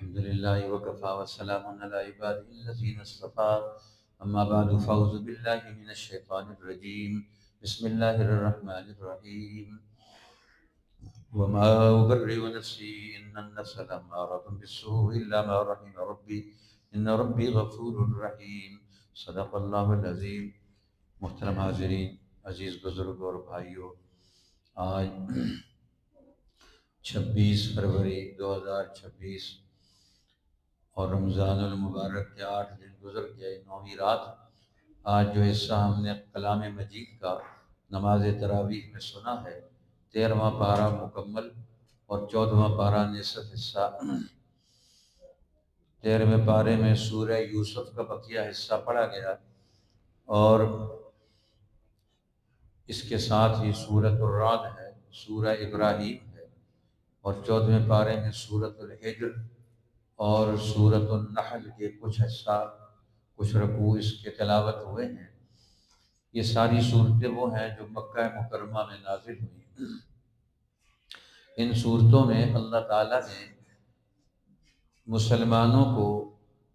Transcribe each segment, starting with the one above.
الحمد لله وكفى وسلام على عباده الذين اصطفى أما بعد فأعوذ بالله من الشيطان الرجيم بسم الله الرحمن الرحيم وما أبرئ نفسي إن النفس لأمارة بالسوء إلا ما رحم ربي إن ربي غفور رحيم صدق اللہ العظیم۔ محترم حاضرین، عزیز بزرگ اور بھائیوں، آج 26 فروری 2026 اور رمضان المبارک کے 8 دن گزر گئے، 9ویں رات۔ آج جو حصہ ہم نے کلام مجید کا نماز تراویح میں سنا ہے، 13واں پارہ مکمل اور 14واں پارہ نصف حصہ۔ 13ویں پارے میں سورہ یوسف کا بقیہ حصہ پڑھا گیا اور اس کے ساتھ ہی سورۃ الرعد ہے، سورہ ابراہیم ہے، اور 14ویں پارے میں سورۃ الحجر اور سورۃ النحل کے کچھ حصہ، کچھ رکوع اس کے تلاوت ہوئے ہیں۔ یہ ساری صورتیں وہ ہیں جو مکہ مکرمہ میں نازل ہوئی۔ ان صورتوں میں اللہ تعالیٰ نے مسلمانوں کو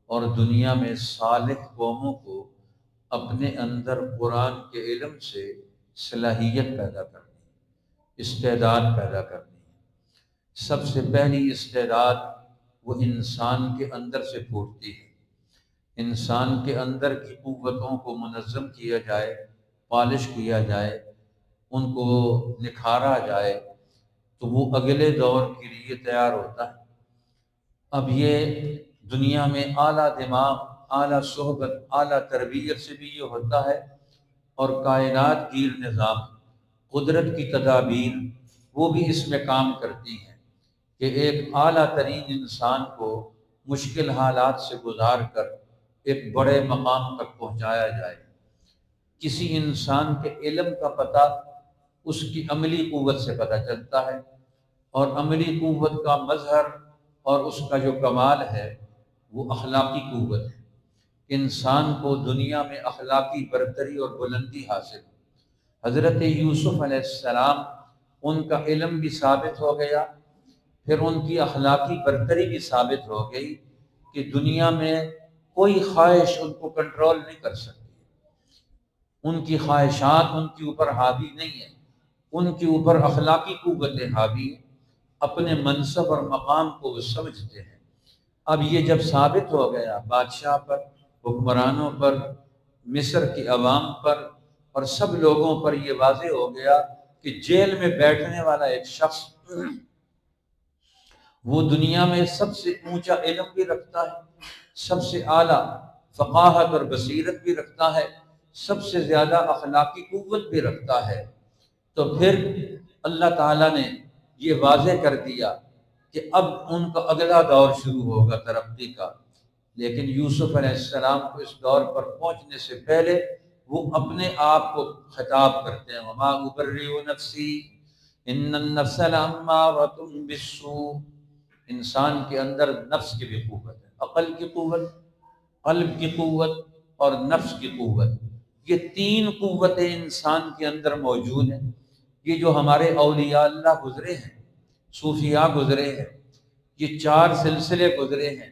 اور دنیا میں صالح قوموں کو اپنے اندر قرآن کے علم سے صلاحیت پیدا کرنی، استعداد پیدا کرنی۔ سب سے پہلی استعداد وہ انسان کے اندر سے پھوٹتی ہے۔ انسان کے اندر کی قوتوں کو منظم کیا جائے، پالش کیا جائے، ان کو نکھارا جائے تو وہ اگلے دور کے لیے تیار ہوتا ہے۔ اب یہ دنیا میں اعلیٰ دماغ، اعلیٰ صحبت، اعلیٰ تربیت سے بھی یہ ہوتا ہے، اور کائنات گیر نظام، قدرت کی تدابیر وہ بھی اس میں کام کرتی ہیں کہ ایک اعلیٰ ترین انسان کو مشکل حالات سے گزار کر ایک بڑے مقام تک پہنچایا جائے۔ کسی انسان کے علم کا پتہ اس کی عملی قوت سے پتہ چلتا ہے، اور عملی قوت کا مظہر اور اس کا جو کمال ہے وہ اخلاقی قوت ہے۔ انسان کو دنیا میں اخلاقی برتری اور بلندی حاصل ہے۔ حضرت یوسف علیہ السلام، ان کا علم بھی ثابت ہو گیا، پھر ان کی اخلاقی برتری بھی ثابت ہو گئی کہ دنیا میں کوئی خواہش ان کو کنٹرول نہیں کر سکتی۔ ان کی خواہشات ان کے اوپر حاوی نہیں ہیں، ان کے اوپر اخلاقی قوتیں حاوی ہیں۔ اپنے منصب اور مقام کو وہ سمجھتے ہیں۔ اب یہ جب ثابت ہو گیا، بادشاہ پر، حکمرانوں پر، مصر کی عوام پر اور سب لوگوں پر یہ واضح ہو گیا کہ جیل میں بیٹھنے والا ایک شخص وہ دنیا میں سب سے اونچا علم بھی رکھتا ہے، سب سے اعلیٰ فقاہت اور بصیرت بھی رکھتا ہے، سب سے زیادہ اخلاقی قوت بھی رکھتا ہے، تو پھر اللہ تعالیٰ نے یہ واضح کر دیا کہ اب ان کا اگلا دور شروع ہوگا ترقی کا۔ لیکن یوسف علیہ السلام کو اس دور پر پہنچنے سے پہلے وہ اپنے آپ کو خطاب کرتے ہیں، وما ابرئ نفسی ان النفس لامارۃ بالسوء۔ انسان کے اندر نفس کی بھی قوت ہے، عقل کی قوت، قلب کی قوت اور نفس کی قوت۔ یہ 3 قوتیں انسان کے اندر موجود ہیں۔ یہ جو ہمارے اولیاء اللہ گزرے ہیں، صوفیاء گزرے ہیں، یہ 4 سلسلے گزرے ہیں،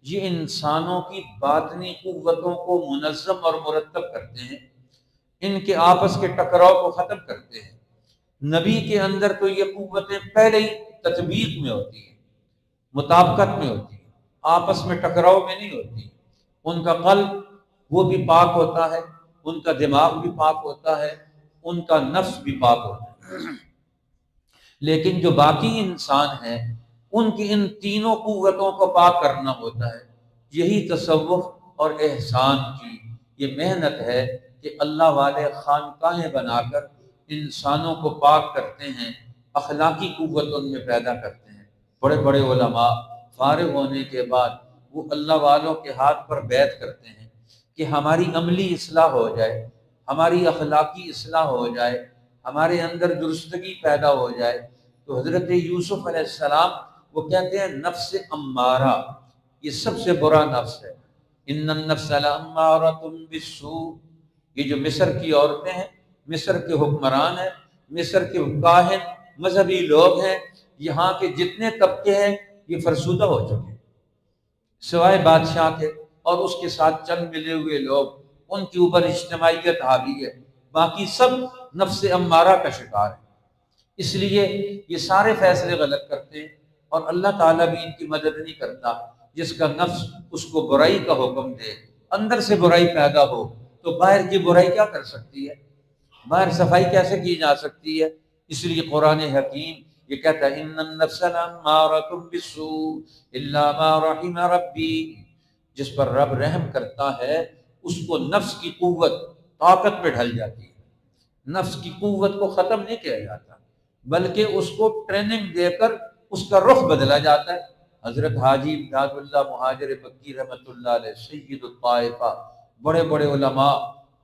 یہ انسانوں کی باطنی قوتوں کو منظم اور مرتب کرتے ہیں، ان کے آپس کے ٹکراؤ کو ختم کرتے ہیں۔ نبی کے اندر تو یہ قوتیں پہلے ہی تطبیق میں ہوتی ہیں، مطابقت میں ہوتی ہیں، آپس میں ٹکراؤ میں نہیں ہوتی۔ ان کا قلب وہ بھی پاک ہوتا ہے، ان کا دماغ بھی پاک ہوتا ہے، ان کا نفس بھی پاک ہوتا ہے۔ لیکن جو باقی انسان ہیں، ان کی ان تینوں قوتوں کو پاک کرنا ہوتا ہے۔ یہی تصوف اور احسان کی یہ محنت ہے کہ اللہ والے خانقاہیں بنا کر انسانوں کو پاک کرتے ہیں، اخلاقی قوت ان میں پیدا کرتے ہیں۔ بڑے بڑے علماء فارغ ہونے کے بعد وہ اللہ والوں کے ہاتھ پر بیعت کرتے ہیں کہ ہماری عملی اصلاح ہو جائے، ہماری اخلاقی اصلاح ہو جائے، ہمارے اندر درستگی پیدا ہو جائے۔ تو حضرت یوسف علیہ السلام وہ کہتے ہیں نفس امارہ یہ سب سے برا نفس ہے۔ ان النفس لامارۃ بالسوء۔ یہ جو مصر کی عورتیں ہیں، مصر کے حکمران ہیں، مصر کے کاہن، مذہبی لوگ ہیں، یہاں کے جتنے طبقے ہیں یہ فرسودہ ہو چکے ہیں۔ سوائے بادشاہ کے اور اس کے ساتھ چند ملے ہوئے لوگ، ان کے اوپر اجتماعیت حاوی ہے، باقی سب نفس امارہ کا شکار ہے۔ اس لیے یہ سارے فیصلے غلط کرتے ہیں، اور اللہ تعالیٰ بھی ان کی مدد نہیں کرتا۔ جس کا نفس اس کو برائی کا حکم دے، اندر سے برائی پیدا ہو، تو باہر کی برائی کیا کر سکتی ہے؟ باہر صفائی کیسے کی جا سکتی ہے؟ اس لیے قرآن حکیم یہ کہتا ہے ان النفس لامارۃ بالسوء الا ما رحم ربی، جس پر رب رحم کرتا ہے اس کو نفس کی قوت طاقت پہ ڈھل جاتی ہے۔ نفس کی قوت کو ختم نہیں کیا جاتا، بلکہ اس کو ٹریننگ دے کر اس کا رخ بدلا جاتا ہے۔ حضرت حاجی امداد اللہ مہاجر مکی رحمۃ اللہ علیہ، سید الطائفہ، بڑے بڑے علماء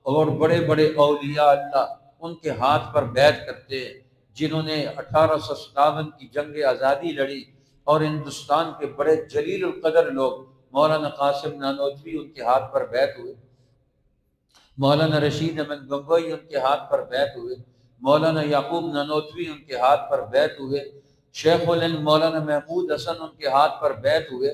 اور بڑے بڑے اولیاء اللہ ان کے ہاتھ پر بیعت کرتے ہیں، جنہوں نے 1857 کی جنگ آزادی لڑی، اور ہندوستان کے بڑے جلیل القدر لوگ مولانا قاسم نانوتوی ان کے ہاتھ پر بیعت ہوئے، مولانا رشید احمد گنگوئی ان کے ہاتھ پر بیعت ہوئے، مولانا یعقوب نانوتوی ان کے ہاتھ پر بیعت ہوئے، شیخ الہند مولانا محمود حسن ان کے ہاتھ پر بیعت ہوئے۔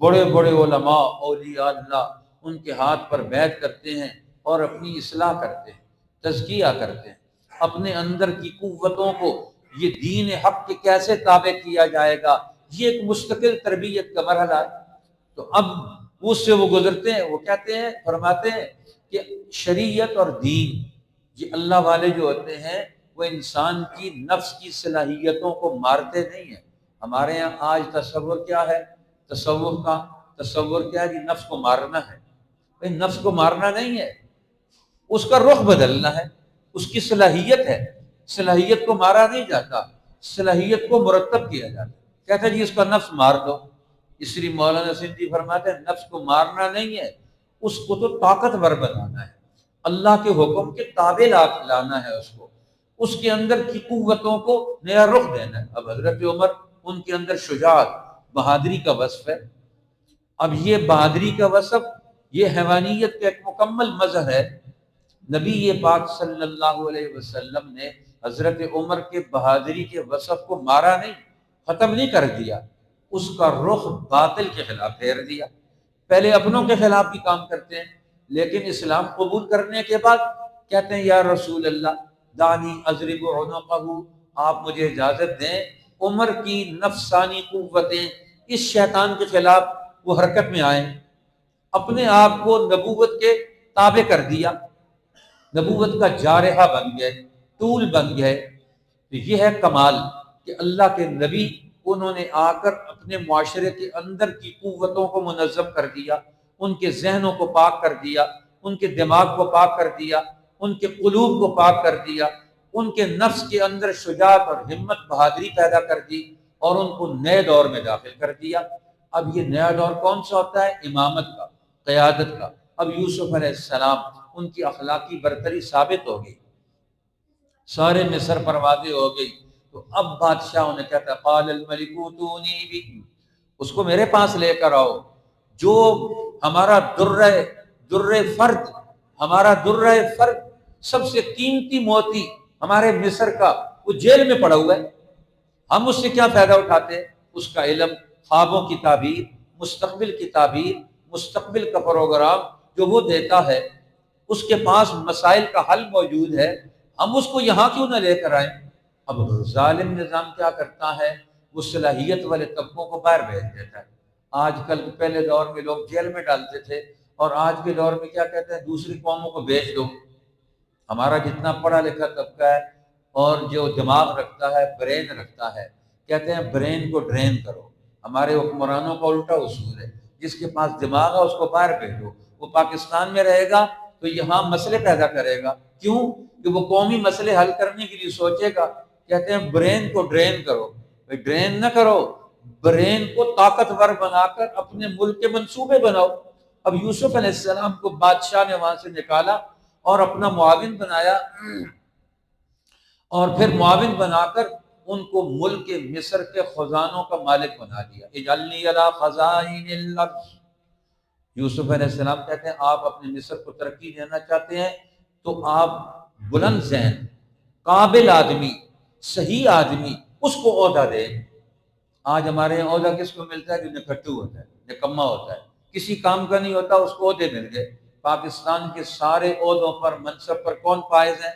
بڑے بڑے علماء اولیاء اللہ ان کے ہاتھ پر بیعت کرتے ہیں اور اپنی اصلاح کرتے ہیں، تزکیہ کرتے ہیں اپنے اندر کی قوتوں کو۔ یہ دین حق کے کیسے تابع کیا جائے گا، یہ ایک مستقل تربیت کا مرحلہ ہے۔ تو اب اس سے وہ گزرتے ہیں، وہ کہتے ہیں، فرماتے ہیں کہ شریعت اور دین، یہ اللہ والے جو ہوتے ہیں وہ انسان کی نفس کی صلاحیتوں کو مارتے نہیں ہیں۔ ہمارے یہاں آج تصور کیا ہے؟ تصور کیا ہے؟ کہ نفس کو مارنا ہے۔ بھئی نفس کو مارنا نہیں ہے، اس کا رخ بدلنا ہے، اس کی صلاحیت ہے۔ صلاحیت کو مارا نہیں جاتا، صلاحیت کو مرتب کیا جاتا۔ کہتا ہے جی اس کا نفس مار دو۔ اس لیے مولانا سندھی فرماتے ہیں نفس کو مارنا نہیں ہے، اس کو تو طاقتور بنانا ہے، اللہ کے حکم کے تابع لانا ہے، اس کے اندر کی قوتوں کو نیا رخ دینا ہے۔ اب حضرت عمر، ان کے اندر شجاعت، بہادری کا وصف ہے۔ اب یہ بہادری کا وصف، یہ حیوانیت کا ایک مکمل مظہر ہے۔ نبی پاک صلی اللہ علیہ وسلم نے حضرت عمر کے بہادری کے وصف کو مارا نہیں، ختم نہیں کر دیا، اس کا رخ باطل کے خلاف پھیر دیا۔ پہلے اپنوں کے خلاف بھی کام کرتے ہیں، لیکن اسلام قبول کرنے کے بعد کہتے ہیں یا رسول اللہ دانی اضرب عنقہ، آپ مجھے اجازت دیں عمر کی نفسانی قوتیں اس شیطان کے خلاف وہ حرکت میں آئیں۔ اپنے آپ کو نبوت کے تابع کر دیا، نبوت کا جارحہ بن گئے، ٹول بن گئے۔ تو یہ ہے کمال کہ اللہ کے نبی انہوں نے آ کر اپنے معاشرے کے اندر کی قوتوں کو منظم کر دیا، ان کے ذہنوں کو پاک کر دیا، ان کے دماغ کو پاک کر دیا، ان کے قلوب کو پاک کر دیا، ان کے نفس کے اندر شجاعت اور ہمت بہادری پیدا کر دی، اور ان کو نئے دور میں داخل کر دیا۔ اب یہ نیا دور کون سا ہوتا ہے؟ امامت کا، قیادت کا۔ اب یوسف علیہ السلام، ان کی اخلاقی برتری ثابت ہو گئی، سارے مصر پر واضح ہو گئی۔ تو اب بادشاہ نے کہتا ہے قال الملک اوتونی بہ، اس کو میرے پاس لے کر آؤ، جو ہمارا درہ فرد، ہمارا درہ فرد، سب سے قیمتی موتی ہمارے مصر کا، وہ جیل میں پڑا ہوا ہے، ہم اس سے کیا فائدہ اٹھاتے ہیں؟ اس کا علم، خوابوں کی تعبیر، مستقبل کی تعبیر، مستقبل کا پروگرام جو وہ دیتا ہے، اس کے پاس مسائل کا حل موجود ہے، ہم اس کو یہاں کیوں نہ لے کر آئیں؟ اب ظالم نظام کیا کرتا ہے؟ وہ صلاحیت والے طبقوں کو باہر بھیج دیتا ہے۔ آج کل پہلے دور میں لوگ جیل میں ڈالتے تھے، اور آج کے دور میں کیا کہتے ہیں؟ دوسری قوموں کو بیچ دو۔ ہمارا جتنا پڑھا لکھا طبقہ ہے اور جو دماغ رکھتا ہے، برین رکھتا ہے، کہتے ہیں برین کو ڈرین کرو۔ ہمارے حکمرانوں کا الٹا اصول ہے، جس کے پاس دماغ ہے اس کو باہر بھیجو، وہ پاکستان میں رہے گا تو یہاں مسئلے پیدا کرے گا۔ کیوں؟ کہ وہ قومی مسئلے حل کرنے کے لیے سوچے گا۔ کہتے ہیں برین کو ڈرین کرو، ڈرین نہ کرو، برین کو طاقتور بنا کر اپنے ملک کے منصوبے بناؤ۔ اب یوسف علیہ السلام کو بادشاہ نے وہاں سے نکالا اور اپنا معاون بنایا، اور پھر معاون بنا کر ان کو ملک مصر کے خزانوں کا مالک بنا دیا۔ اجعلنی علی خزائن الارض۔ یوسف علیہ السلام کہتے ہیں آپ اپنے مصر کو ترقی دینا چاہتے ہیں تو آپ بلند ذہن، قابل آدمی، صحیح آدمی، اس کو عہدہ دیں۔ آج ہمارے یہاں عہدہ کس کو ملتا ہے؟ جو نکھٹو ہوتا ہے، نکما ہوتا ہے، کسی کام کا نہیں ہوتا اس کو عہدے مل گئے۔ پاکستان کے سارے عہدوں پر منصب پر کون فائز ہیں؟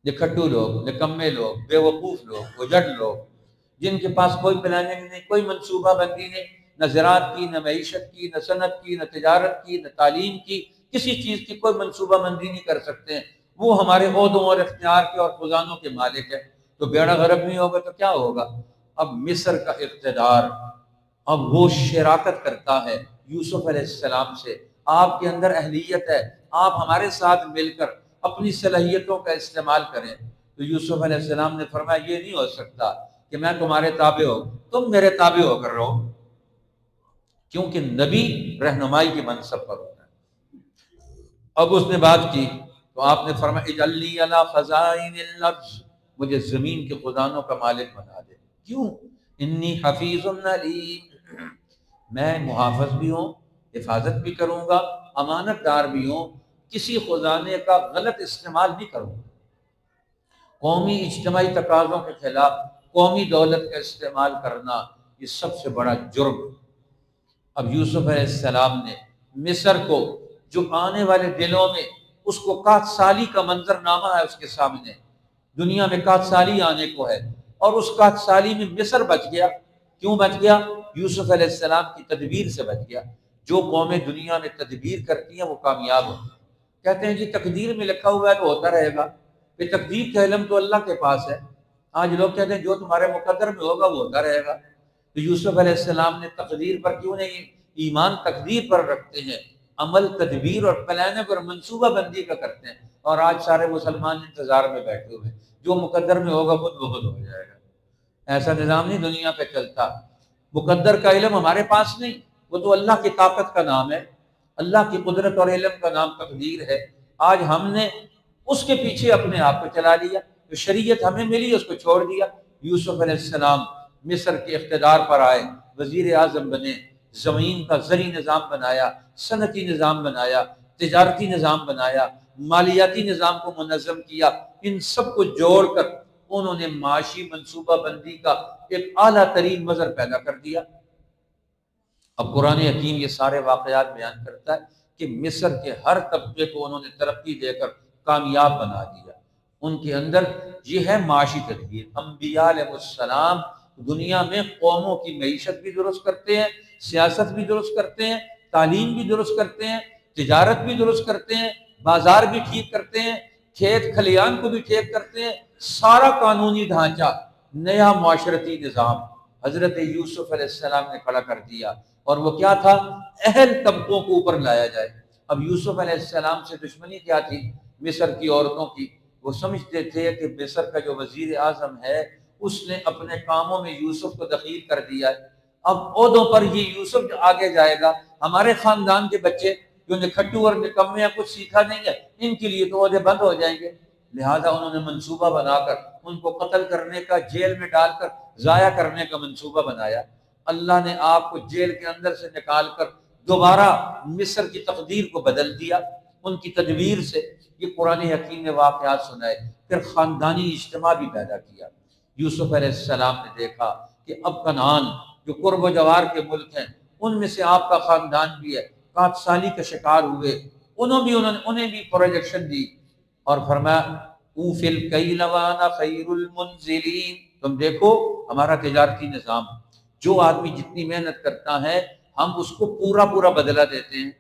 نکھٹو لوگ، نکمے لوگ، بے وقوف لوگ، اجڑ لوگ، جن کے پاس کوئی پلاننگ نہیں، کوئی منصوبہ بندی نہیں، نہ زراعت کی، نہ معیشت کی، نہ صنعت کی، نہ تجارت کی، نہ تعلیم کی، کسی چیز کی کوئی منصوبہ بندی نہیں کر سکتے ہیں۔ وہ ہمارے عہدوں اور اختیار کے اور خزانوں کے مالک ہے۔ تو بیڑا غرق نہیں ہوگا تو کیا ہوگا؟ اب مصر کا اقتدار، اب وہ شراکت کرتا ہے یوسف علیہ السلام سے۔ آپ کے اندر اہلیت ہے، آپ ہمارے ساتھ مل کر اپنی صلاحیتوں کا استعمال کریں۔ تو یوسف علیہ السلام نے فرمایا یہ نہیں ہو سکتا کہ میں تمہارے تابع ہو، تم میرے تابع ہو کر رہو، کیونکہ نبی رہنمائی کے منصب پر ہوتا ہے۔ اب اس نے بات کی تو آپ نے فرمایا اجعلنی علی خزائن الارض، مجھے زمین کے خزانوں کا مالک بنا دے۔ کیوں؟ انی حفیظ علیم، میں محافظ بھی ہوں، حفاظت بھی کروں گا، امانت دار بھی ہوں، کسی خزانے کا غلط استعمال نہیں کروں گا۔ قومی اجتماعی تقاضوں کے خلاف قومی دولت کا استعمال کرنا یہ سب سے بڑا جرم۔ اب یوسف علیہ السلام نے مصر کو، جو آنے والے دنوں میں اس کو کات سالی کا منظر نامہ ہے اس کے سامنے، دنیا میں کات سالی آنے کو ہے، اور اس کات سالی میں مصر بچ گیا۔ کیوں بچ گیا؟ یوسف علیہ السلام کی تدبیر سے بچ گیا۔ جو قومیں دنیا میں تدبیر کرتی ہیں وہ کامیاب ہوتی ہیں۔ کہتے ہیں جی تقدیر میں لکھا ہوا ہے تو ہوتا رہے گا، کہ تقدیر کا علم تو اللہ کے پاس ہے۔ آج لوگ کہتے ہیں جو تمہارے مقدر میں ہوگا وہ ہوتا رہے گا۔ تو یوسف علیہ السلام نے تقدیر پر کیوں نہیں، ایمان تقدیر پر رکھتے ہیں، عمل تدبیر اور پلاننگ اور منصوبہ بندی کا کرتے ہیں۔ اور آج سارے مسلمان انتظار میں بیٹھے ہوئے ہیں، جو مقدر میں ہوگا خود بخود ہو جائے گا۔ ایسا نظام نہیں دنیا پہ چلتا۔ مقدر کا علم ہمارے پاس نہیں، وہ تو اللہ کی طاقت کا نام ہے، اللہ کی قدرت اور علم کا نام تقدیر ہے۔ آج ہم نے اس کے پیچھے اپنے آپ کو چلا لیا، جو شریعت ہمیں ملی اس کو چھوڑ دیا۔ یوسف علیہ السلام مصر کے اقتدار پر آئے، وزیر اعظم بنے، زمین کا زرعی نظام بنایا، صنعتی نظام بنایا، تجارتی نظام بنایا، مالیاتی نظام کو منظم کیا۔ ان سب کو جوڑ کر انہوں نے معاشی منصوبہ بندی کا ایک اعلیٰ ترین مظہر پیدا کر دیا۔ اب قرآن حکیم یہ سارے واقعات بیان کرتا ہے کہ مصر کے ہر طبقے کو انہوں نے ترقی دے کر کامیاب بنا دیا۔ ان کے اندر یہ ہے معاشی تدبیر۔ انبیاء علیہ السلام دنیا میں قوموں کی معیشت بھی درست کرتے ہیں، سیاست بھی درست کرتے ہیں، تعلیم بھی درست کرتے ہیں، تجارت بھی درست کرتے ہیں، بازار بھی ٹھیک کرتے ہیں، کھیت کھلیان کو بھی ٹھیک کرتے ہیں۔ سارا قانونی ڈھانچہ، نیا معاشرتی نظام حضرت یوسف علیہ السلام نے کھڑا کر دیا۔ اور وہ کیا تھا؟ اہل طبقوں کو اوپر لایا جائے۔ اب یوسف علیہ السلام سے دشمنی کیا تھی؟ مصر کی عورتوں کی۔ وہ سمجھتے تھے کہ مصر کا جو وزیر اعظم ہے اس نے اپنے کاموں میں یوسف کو دخیل کر دیا ہے۔ اب عہدوں پر یہ یوسف جو آگے جائے گا، ہمارے خاندان کے بچے جو نکھٹو اور نکمے ہیں، کچھ سیکھا نہیں ہے، ان کے لیے تو عہدے بند ہو جائیں گے۔ لہذا انہوں نے منصوبہ بنا کر ان کو قتل کرنے کا، جیل میں ڈال کر ضائع کرنے کا منصوبہ بنایا۔ اللہ نے آپ کو جیل کے اندر سے نکال کر دوبارہ مصر کی تقدیر کو بدل دیا ان کی تدبیر سے۔ یہ قرآن حکیم نے واقعات سنائے۔ پھر خاندانی اجتماع بھی پیدا کیا۔ یوسف علیہ السلام نے دیکھا کہ اب کنعان جو قرب و جوار کے ملک ہیں ان میں سے آپ کا خاندان بھی ہے، کات سالی کا شکار ہوئے، انہیں بھی پروجیکشن دی اور فرمایا اوفی الکیل وانا خیر المنزلین، تم دیکھو ہمارا تجارتی نظام، جو آدمی جتنی محنت کرتا ہے ہم اس کو پورا پورا بدلہ دیتے ہیں۔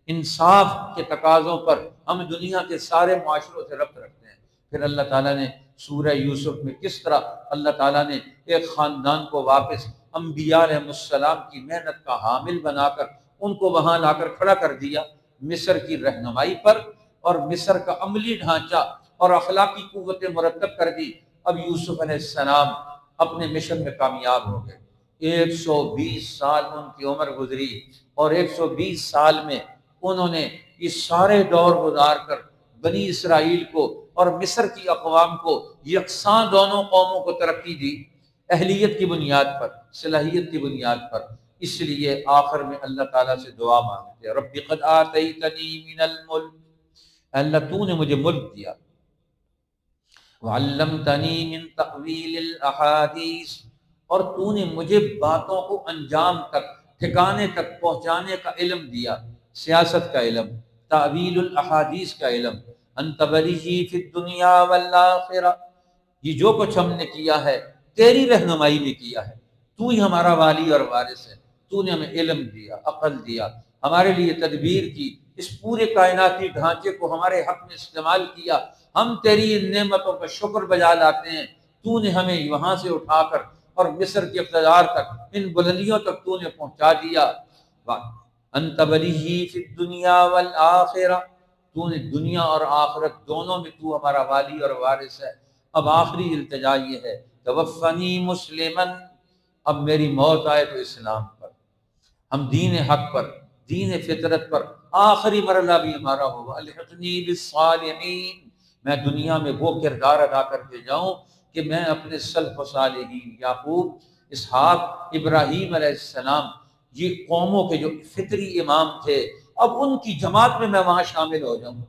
انصاف کے تقاضوں پر ہم دنیا کے سارے معاشروں سے ربط رکھتے ہیں۔ پھر اللہ تعالیٰ نے سورہ یوسف میں کس طرح اللہ تعالیٰ نے ایک خاندان کو واپس انبیاء علیہ السلام کی محنت کا حامل بنا کر ان کو وہاں لا کر کھڑا کر دیا، مصر کی رہنمائی پر، اور مصر کا عملی ڈھانچہ اور اخلاقی قوتیں مرتب کر دی۔ اب یوسف علیہ السلام اپنے مشن میں کامیاب ہو گئے۔ 120 سال ان کی عمر گزری، اور 120 سال میں انہوں نے یہ سارے دور گزار کر بنی اسرائیل کو اور مصر کی اقوام کو یکساں دونوں قوموں کو ترقی دی، اہلیت کی بنیاد پر، صلاحیت کی بنیاد پر۔ اس لیے آخر میں اللہ تعالیٰ سے دعا مانگتے، رب قد آتیتنی من الملک، اللہ تو نے مجھے ملک دیا، وعلمتنی من تأویل الاحادیث، اور تو نے مجھے باتوں کو انجام تک ٹھکانے تک پہنچانے کا علم دیا، سیاست کا علم، تعویل الاحادیث کا علم، انت ولی فی الدنیا والآخرہ، یہ جو کچھ ہم نے کیا ہے تیری رہنمائی میں کیا ہے، تو ہی ہمارا والی اور وارث ہے، تو نے ہمیں علم دیا، عقل دیا، ہمارے لیے تدبیر کی، اس پورے کائناتی ڈھانچے کو ہمارے حق میں استعمال کیا، ہم تیری ان نعمتوں کا شکر بجا لاتے ہیں، تو نے ہمیں وہاں سے اٹھا کر اور مصر کے اقتدار تک، ان بلندیوں تک تو نے پہنچا دیا، انت ولی فی الدنیا والآخرہ، تو نے دنیا اور آخرت دونوں میں تو ہمارا والی اور وارث ہے۔ اب آخری التجا یہ ہے، توفنی مسلمن، اب میری موت آئے تو اسلام پر، ہم دین حق پر، دین فطرت پر آخری مرحلہ بھی ہمارا ہوگا، الحقنی بالصالحین، میں دنیا میں وہ کردار ادا کر کے جاؤں کہ میں اپنے سلف و صالحین، یعقوب، اسحاق، ابراہیم علیہ السلام، یہ قوموں کے جو فطری امام تھے، اب ان کی جماعت میں وہاں شامل ہو جاؤں،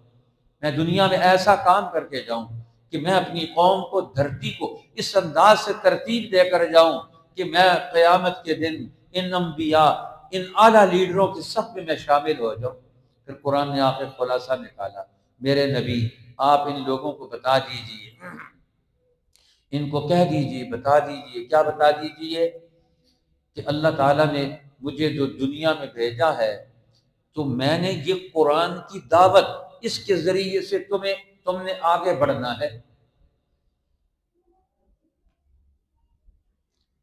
میں دنیا میں ایسا کام کر کے جاؤں کہ میں اپنی قوم کو، دھرتی کو اس انداز سے ترتیب دے کر جاؤں کہ میں قیامت کے دن ان انبیاء، ان اعلیٰ لیڈروں کی صف میں شامل ہو جاؤں۔ پھر قرآن نے آخر خلاصہ نکالا، میرے نبی آپ ان لوگوں کو بتا دیجئے، ان کو کہہ دیجئے، بتا دیجئے، کیا بتا دیجئے؟ کہ اللہ تعالیٰ نے مجھے جو دنیا میں بھیجا ہے، تو میں نے یہ قرآن کی دعوت، اس کے ذریعے سے تم نے آگے بڑھنا ہے۔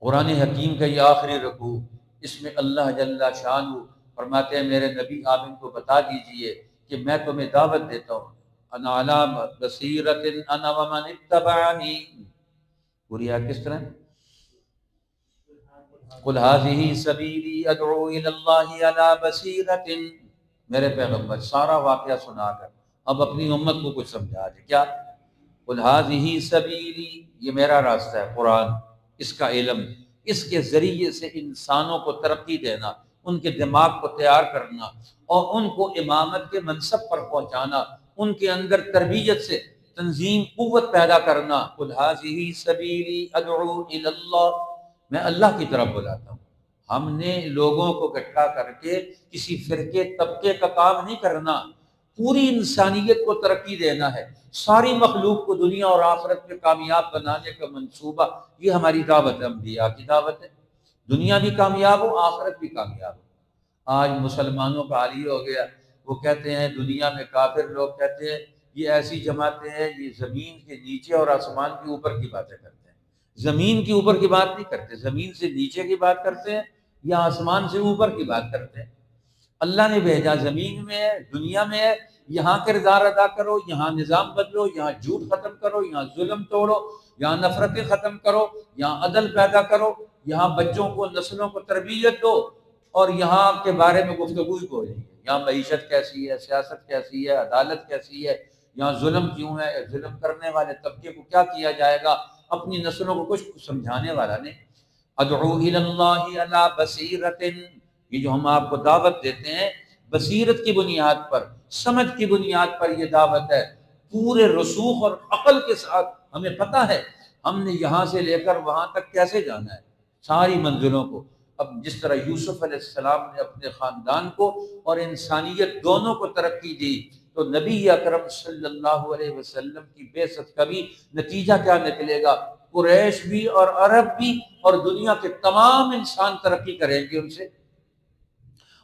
قرآن حکیم کا یہ آخری رکوع، اس میں اللہ جل شانہ فرماتے ہیں میرے نبی آپ ان کو بتا دیجئے کہ میں تمہیں دعوت دیتا ہوں، انا علی بصیرۃ انا ومن اتبعنی، پوری آیت کس طرح؟ قل هذه سبیلی ادعو الی اللہ علی بصیرۃ، میرے پیغمبر سارا واقعہ سنا کر اب اپنی امت کو کچھ سمجھا دے، کیا؟ قل هذه سبیلی، یہ میرا راستہ ہے، قرآن، اس کا علم، اس کے ذریعے سے انسانوں کو ترقی دینا، ان کے دماغ کو تیار کرنا اور ان کو امامت کے منصب پر پہنچانا، ان کے اندر تربیت سے تنظیم قوت پیدا کرنا۔ قل هذه سبیلی ادعو الی اللہ، میں اللہ کی طرف بلاتا ہوں۔ ہم نے لوگوں کو اکٹھا کر کے کسی فرقے طبقے کا کام نہیں کرنا، پوری انسانیت کو ترقی دینا ہے، ساری مخلوق کو دنیا اور آخرت میں کامیاب بنانے کا منصوبہ، یہ ہماری دعوت ہے، انبیاء کی دعوت ہے، دنیا بھی کامیاب ہو، آخرت بھی کامیاب ہو۔ آج مسلمانوں کا حال یہ ہو گیا، وہ کہتے ہیں دنیا میں کافر لوگ کہتے ہیں یہ ایسی جماعتیں ہیں، یہ زمین کے نیچے اور آسمان کے اوپر کی باتیں کرتے ہیں، زمین کے اوپر کی بات نہیں کرتے، زمین سے نیچے کی بات کرتے ہیں یا آسمان سے اوپر کی بات کرتے ہیں۔ اللہ نے بھیجا زمین میں ہے، دنیا میں ہے، یہاں کردار ادا کرو، یہاں نظام بدلو، یہاں جھوٹ ختم کرو، یہاں ظلم توڑو، یہاں نفرتیں ختم کرو، یہاں عدل پیدا کرو، یہاں بچوں کو، نسلوں کو تربیت دو، اور یہاں کے بارے میں گفتگو ہی ہو رہی ہے، یہاں معیشت کیسی ہے، سیاست کیسی ہے، عدالت کیسی ہے، یہاں ظلم کیوں ہے، ظلم کرنے والے طبقے کو کیا کیا جائے گا، اپنی نسلوں کو کچھ سمجھانے والا نہیں۔ ادعو الی اللہ علی بصیرۃ، یہ جو ہم آپ کو دعوت دیتے ہیں بصیرت کی بنیاد پر، سمجھ کی بنیاد پر یہ دعوت ہے، پورے رسوخ اور عقل کے ساتھ ہمیں پتہ ہے ہم نے یہاں سے لے کر وہاں تک کیسے جانا ہے، ساری منزلوں کو۔ اب جس طرح یوسف علیہ السلام نے اپنے خاندان کو اور انسانیت دونوں کو ترقی دی، تو نبی اکرم صلی اللہ علیہ وسلم کی بعثت کا بھی نتیجہ کیا نکلے گا؟ قریش بھی اور عرب بھی اور دنیا کے تمام انسان ترقی کریں گے ان سے۔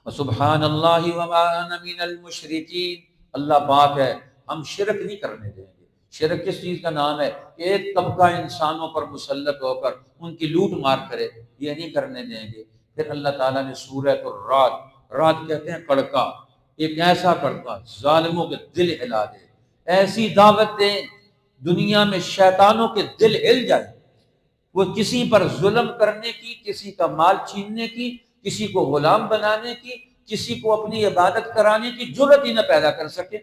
سبحان اللہ وما انا من المشرکین، اللہ پاک ہے، ہم شرک نہیں کرنے دیں گے۔ شرک کس چیز کا نام ہے؟ ایک طبقہ انسانوں پر مسلط ہو کر ان کی لوٹ مار کرے، یہ نہیں کرنے دیں گے۔ پھر اللہ تعالیٰ نے سورہ الرعد، رعد کہتے ہیں کڑکا، ایک ایسا کڑکا ظالموں کے دل ہلا دے، ایسی دعوت دیں دنیا میں شیطانوں کے دل ہل جائے، وہ کسی پر ظلم کرنے کی، کسی کا مال چھیننے کی، کسی کو غلام بنانے کی، کسی کو اپنی عبادت کرانے کی جرت ہی نہ پیدا کر سکے۔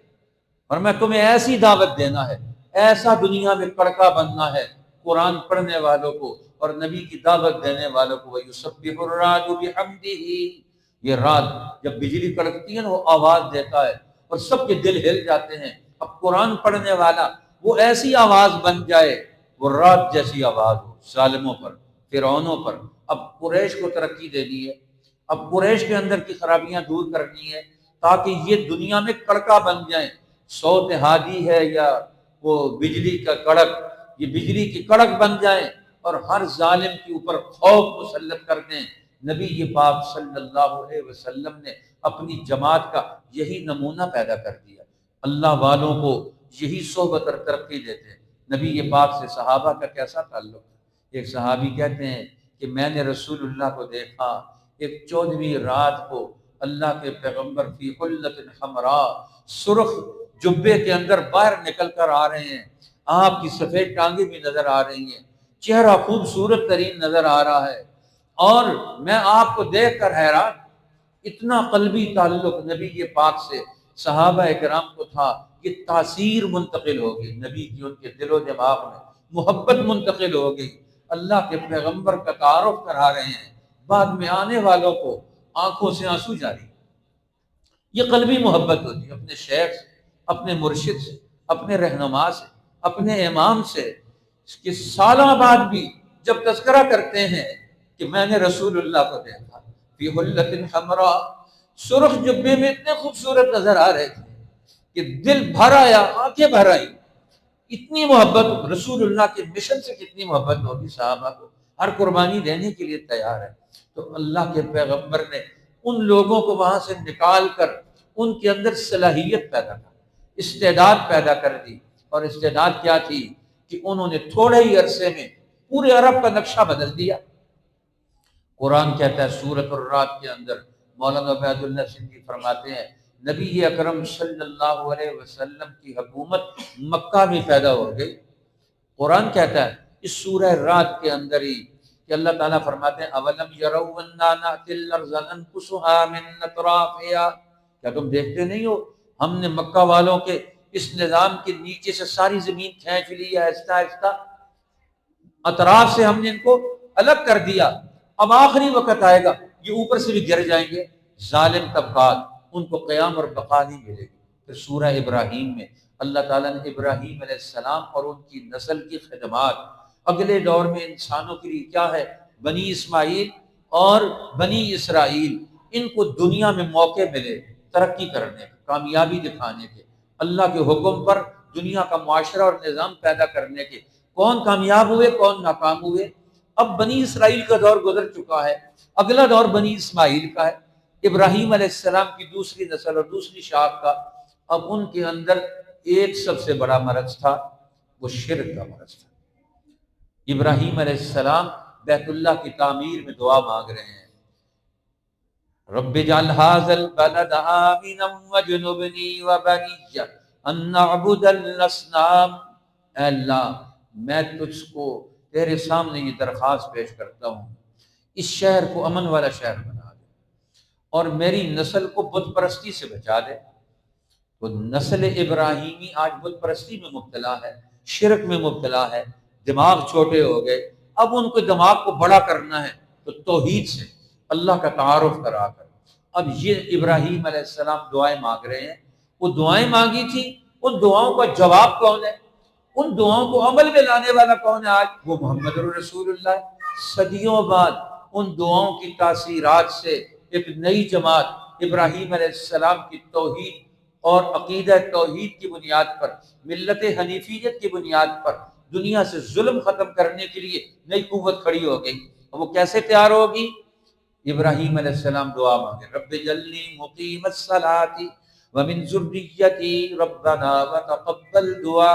اور میں تمہیں ایسی دعوت دینا ہے، ایسا دنیا میں کڑکا بننا ہے قرآن پڑھنے والوں کو اور نبی کی دعوت دینے والوں کو۔ وَيُسَبِّحُ الرَّعْدُ بِحَمْدِهِ، یہ رات جب بجلی کڑکتی ہے نا، وہ آواز دیتا ہے اور سب کے دل ہل جاتے ہیں۔ اب قرآن پڑھنے والا وہ ایسی آواز بن جائے، وہ رات جیسی آواز ہو ظالموں پر، فرعونوں پر۔ اب قریش کو ترقی دینی ہے، اب قریش کے اندر کی خرابیاں دور کرنی ہے تاکہ یہ دنیا میں کڑکا بن جائیں. صوت ہادی ہے یا وہ بجلی کا کڑک، یہ بجلی کی کڑک بن جائیں اور ہر ظالم کے اوپر خوف مسلط کر دیں. نبی یہ پاک صلی اللہ علیہ وسلم نے اپنی جماعت کا یہی نمونہ پیدا کر دیا. اللہ والوں کو یہی صحبت اور ترقی دیتے ہیں. نبی یہ پاک سے صحابہ کا کیسا تعلق ہے؟ ایک صحابی کہتے ہیں کہ میں نے رسول اللہ کو دیکھا ایک 14ویں رات کو اللہ کے پیغمبر فی حلۃ حمراء، سرخ جبے کے اندر باہر نکل کر آ رہے ہیں، آپ کی سفید ٹانگیں بھی نظر آ رہی ہیں، چہرہ خوبصورت ترین نظر آ رہا ہے، اور میں آپ کو دیکھ کر حیران. اتنا قلبی تعلق نبی کے پاک سے صحابہ کرام کو تھا. یہ تاثیر منتقل ہو گئی، نبی کی ان کے دل و دماغ میں محبت منتقل ہو گئی. اللہ کے پیغمبر کا تعارف کرا رہے ہیں، بعد میں آنے والوں کو آنکھوں سے آنسو جاری. یہ قلبی محبت ہوتی ہے اپنے شیخ سے، اپنے مرشد سے، اپنے رہنما سے، اپنے امام سے. اس کے سالوں بعد بھی جب تذکرہ کرتے ہیں کہ میں نے رسول اللہ کو دیکھا فی حلۃ حمراء، سرخ جبے میں اتنے خوبصورت نظر آ رہے تھے کہ دل بھر آیا، آنکھیں بھر آئی. اتنی محبت رسول اللہ کے مشن سے کتنی محبت ہوگی صحابہ کو، ہر قربانی دینے کے لیے تیار ہے. تو اللہ کے پیغمبر نے ان لوگوں کو وہاں سے نکال کر ان کے اندر صلاحیت پیدا کر، استعداد پیدا کر دی. اور استعداد کیا تھی کہ انہوں نے تھوڑے ہی عرصے میں پورے عرب کا نقشہ بدل دیا. قرآن کہتا ہے سورۃ الرعد کے اندر، مولانا عبید اللہ سندھی فرماتے ہیں نبی اکرم صلی اللہ علیہ وسلم کی حکومت مکہ میں پیدا ہو گئی. قرآن کہتا ہے اس سورہ رعد کے اندر ہی کہ اللہ تعالیٰ فرماتے ہیں اولم یروا انا نأتی الارض ننقصها من اطرافها، کیا تم دیکھتے نہیں ہو ہم نے مکہ والوں کے اس نظام کے نیچے سے ساری زمین کھینچ لی ہے، آہستہ آہستہ اطراف سے ہم نے ان کو الگ کر دیا. اب آخری وقت آئے گا یہ اوپر سے بھی گر جائیں گے ظالم طبقات، ان کو قیام اور بقا نہیں ملے گی. پھر سورہ ابراہیم میں اللہ تعالیٰ نے ابراہیم علیہ السلام اور ان کی نسل کی خدمات، اگلے دور میں انسانوں کے لیے کیا ہے، بنی اسماعیل اور بنی اسرائیل، ان کو دنیا میں موقع ملے ترقی کرنے، کامیابی دکھانے کے، اللہ کے حکم پر دنیا کا معاشرہ اور نظام پیدا کرنے کے. کون کامیاب ہوئے، کون ناکام ہوئے؟ اب بنی اسرائیل کا دور گزر چکا ہے، اگلا دور بنی اسماعیل کا ہے، ابراہیم علیہ السلام کی دوسری نسل اور دوسری شاخ کا. اب ان کے اندر ایک سب سے بڑا مرض تھا، وہ شرک کا مرض تھا. ابراہیم علیہ السلام بیت اللہ کی تعمیر میں دعا مانگ رہے ہیں، رب اجعل هذا البلد آمنا واجنبنی وبنی ان نعبد الاصنام. اے اللہ میں تجھ کو تیرے سامنے یہ درخواست پیش کرتا ہوں اس شہر کو امن والا شہر بنا دے اور میری نسل کو بت پرستی سے بچا دے. تو نسل ابراہیمی آج بت پرستی میں مبتلا ہے، شرک میں مبتلا ہے، دماغ چھوٹے ہو گئے. اب ان کو دماغ کو بڑا کرنا ہے تو توحید سے اللہ کا تعارف کرا کر. اب یہ ابراہیم علیہ السلام دعائیں مانگ رہے ہیں. وہ دعائیں مانگی تھی، ان دعاؤں کا جواب کون ہے، ان دعاؤں کو عمل میں لانے والا کون ہے آج؟ وہ محمد رسول اللہ. صدیوں بعد ان دعاؤں کی تاثیرات سے ایک نئی جماعت ابراہیم علیہ السلام کی توحید اور عقیدہ توحید کی بنیاد پر، ملت حنیفیت کی بنیاد پر دنیا سے ظلم ختم کرنے کے لیے نئی قوت کھڑی ہو گئی. اور وہ کیسے تیار ہوگی؟ ابراہیم علیہ السلام دعا مانگے رب اجعلنی مقیم الصلاۃ ومن ذریتی ربنا وتقبل دعا.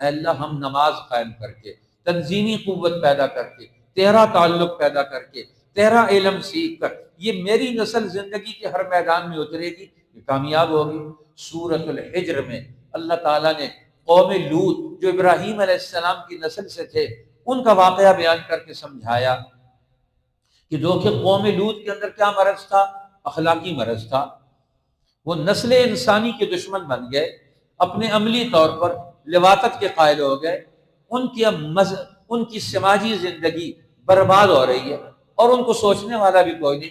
اے اللہ ہم نماز قائم کر کے، تنظیمی قوت پیدا کر کے، تیرا تعلق پیدا کر کے، تیرا علم سیکھ کر یہ میری نسل زندگی کے ہر میدان میں اترے گی، یہ کامیاب ہوگی. سورۃ الحجر میں اللہ تعالیٰ نے قوم لوط جو ابراہیم علیہ السلام کی نسل سے تھے ان کا واقعہ بیان کر کے سمجھایا کہ دیکھیں قوم لوط کے اندر کیا مرض تھا، اخلاقی مرض تھا. وہ نسل انسانی کے دشمن بن گئے، اپنے عملی طور پر لواطت کے قائل ہو گئے. ان کی سماجی زندگی برباد ہو رہی ہے اور ان کو سوچنے والا بھی کوئی نہیں.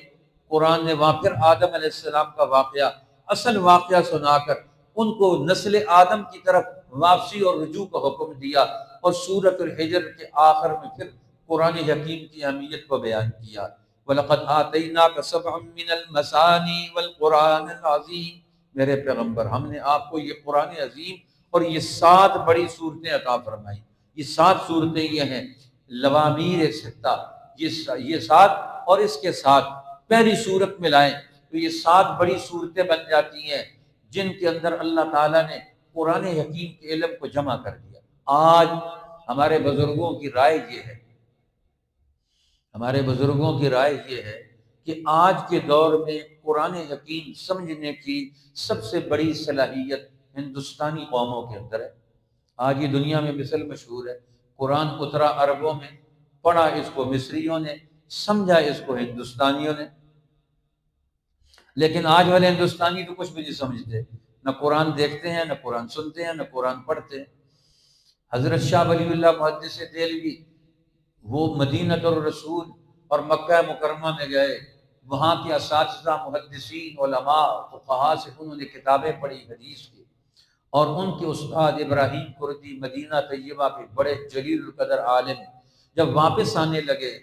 قرآن نے وہاں پھر آدم علیہ السلام کا واقعہ، اصل واقعہ سنا کر ان کو نسل آدم کی طرف واپسی اور رجوع کا حکم دیا. اور سورۃ الحجر کے آخر میں پھر قرآن حکیم کی اہمیت کو بیان کیا. وَلَقَدْ آتَيْنَاكَ سَبْعًا مِّنَ الْمَثَانِي وَالْقُرْآنِ الْعَظِيمِ، میرے پیغمبر ہم نے آپ کو یہ قرآن عظیم اور یہ 7 بڑی صورتیں عطا فرمائی۔ یہ 7 صورتیں یہ ہیں لوامیر ستہ، یہ 7 اور اس کے ساتھ پہلی صورت ملائیں تو یہ 7 بڑی صورتیں بن جاتی ہیں جن کے اندر اللہ تعالیٰ نے قرآن حکیم کے علم کو جمع کر دیا۔ آج ہمارے بزرگوں کی رائے یہ ہے، ہمارے بزرگوں کی رائے یہ ہے کہ آج کے دور میں قرآن حکیم سمجھنے کی سب سے بڑی صلاحیت ہندوستانی قوموں کے اندر ہے۔ آج یہ دنیا میں مثل مشہور ہے، قرآن اترا عربوں میں، پڑھا اس کو مصریوں نے، سمجھا اس کو ہندوستانیوں نے، لیکن آج والے ہندوستانی تو کچھ بھی نہیں سمجھتے، نہ قرآن دیکھتے ہیں، نہ قرآن سنتے ہیں، نہ قرآن پڑھتے ہیں۔ حضرت شاہ ولی اللہ محدث دہلوی وہ مدینۃ الرسول اور مکہ مکرمہ میں گئے، وہاں کے اساتذہ محدثین علماء فقہاء سے انہوں نے کتابیں پڑھی حدیث کی، اور ان کے استاد ابراہیم کردی مدینہ طیبہ کے بڑے جلیل القدر عالم جب واپس آنے لگے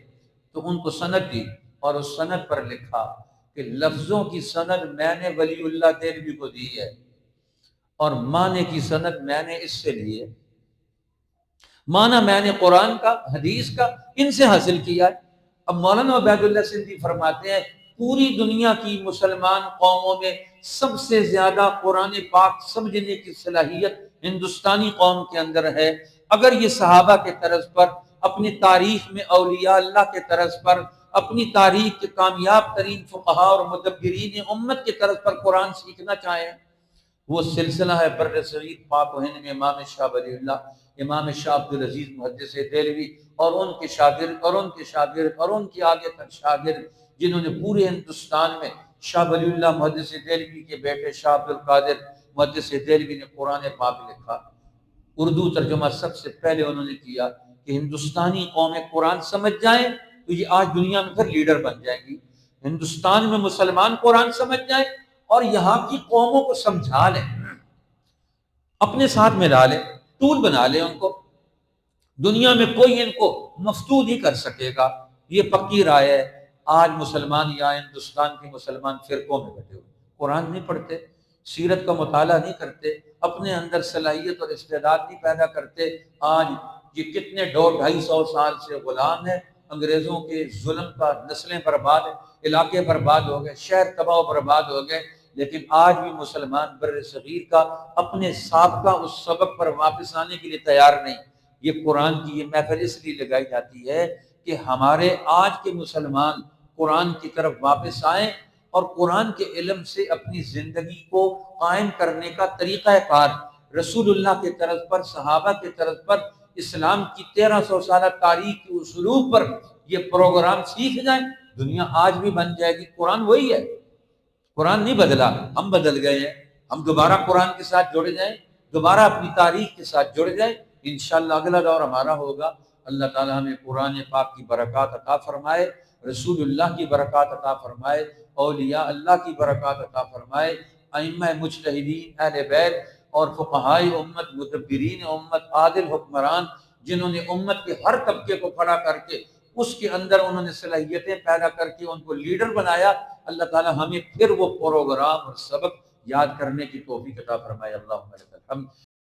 تو ان کو سند دی، اور اس سند پر لکھا کہ لفظوں کی سند میں نے ولی اللہ دہلوی کو دی ہے اور معنی کی سند میں نے اس سے لی ہے، معنی میں نے قرآن کا حدیث کا ان سے حاصل کیا ہے۔ اب مولانا عبید اللہ سندھی فرماتے ہیں پوری دنیا کی مسلمان قوموں میں سب سے زیادہ قرآن پاک سمجھنے کی صلاحیت ہندوستانی قوم کے اندر ہے۔ اگر یہ صحابہ کے طرز پر، اپنی تاریخ میں اولیاء اللہ کے طرز پر، اپنی تاریخ کے کامیاب ترین فقہاء اور مدبرین امت کے طرز پر قرآن سیکھنا چاہیں، وہ سلسلہ ہے بر صغیر پاک و ہند میں امام شاہ ولی اللہ، امام شاہ عبدالعزیز محدث دہلوی اور ان کے شاگرد اور ان کے شاگرد اور ان کے آگے تک شاگرد، جنہوں نے پورے ہندوستان میں شاہ ولی اللہ محدث دہلوی کے بیٹے شاہ عبدالقادر محدث دہلوی نے قرآن پاک لکھا، اردو ترجمہ سب سے پہلے انہوں نے کیا کہ ہندوستانی قومیں قرآن سمجھ جائیں تو یہ آج دنیا میں پھر لیڈر بن جائیں گی۔ ہندوستان میں مسلمان قرآن سمجھ جائیں اور یہاں کی قوموں کو سمجھا لیں، اپنے ساتھ ملا لیں، ٹول بنا لیں ان کو، دنیا میں کوئی ان کو مفتو نہیں کر سکے گا۔ یہ پکی رائے ہے۔ آج مسلمان یا ہندوستان کے مسلمان فرقوں میں بیٹھے ہوئے، قرآن نہیں پڑھتے، سیرت کا مطالعہ نہیں کرتے، اپنے اندر صلاحیت اور استعداد نہیں پیدا کرتے۔ آج یہ کتنے 250 سال سے غلام ہیں انگریزوں کے ظلم کا، نسلیں برباد ہیں، علاقے برباد ہو گئے، شہر تباہ و برباد ہو گئے، لیکن آج بھی مسلمان بر صغیر کا اپنے سابقہ اس سبق پر واپس آنے کے لیے تیار نہیں۔ یہ قرآن کی یہ محفل اس لیے لگائی جاتی ہے کہ ہمارے آج کے مسلمان قرآن کی طرف واپس آئیں اور قرآن کے علم سے اپنی زندگی کو قائم کرنے کا طریقہ کار رسول اللہ کے طرز پر، صحابہ کے طرز پر، اسلام کی 1300 سالہ تاریخ کے اسلوب پر یہ پروگرام سیکھ جائیں، دنیا آج بھی بن جائے گی۔ قرآن وہی ہے، قرآن نہیں بدلا، ہم بدل گئے ہیں۔ ہم دوبارہ قرآن کے ساتھ جڑ جائیں، دوبارہ اپنی تاریخ کے ساتھ جڑ جائیں، انشاءاللہ اگلا دور ہمارا ہوگا۔ اللہ تعالیٰ ہمیں قرآن پاک کی برکات عطا فرمائے، رسول اللہ کی برکات عطا فرمائے، اولیاء اللہ کی برکات عطا فرمائے، ائمہ مجتہدین اہل بیت اور فقہائے امت، مدبرین امت، عادل حکمران، جنہوں نے امت کے ہر طبقے کو کھڑا کر کے اس کے اندر انہوں نے صلاحیتیں پیدا کر کے ان کو لیڈر بنایا۔ اللہ تعالیٰ ہمیں پھر وہ پروگرام اور سبق یاد کرنے کی توفیق عطا فرمائے۔ اللہم لک الحمد۔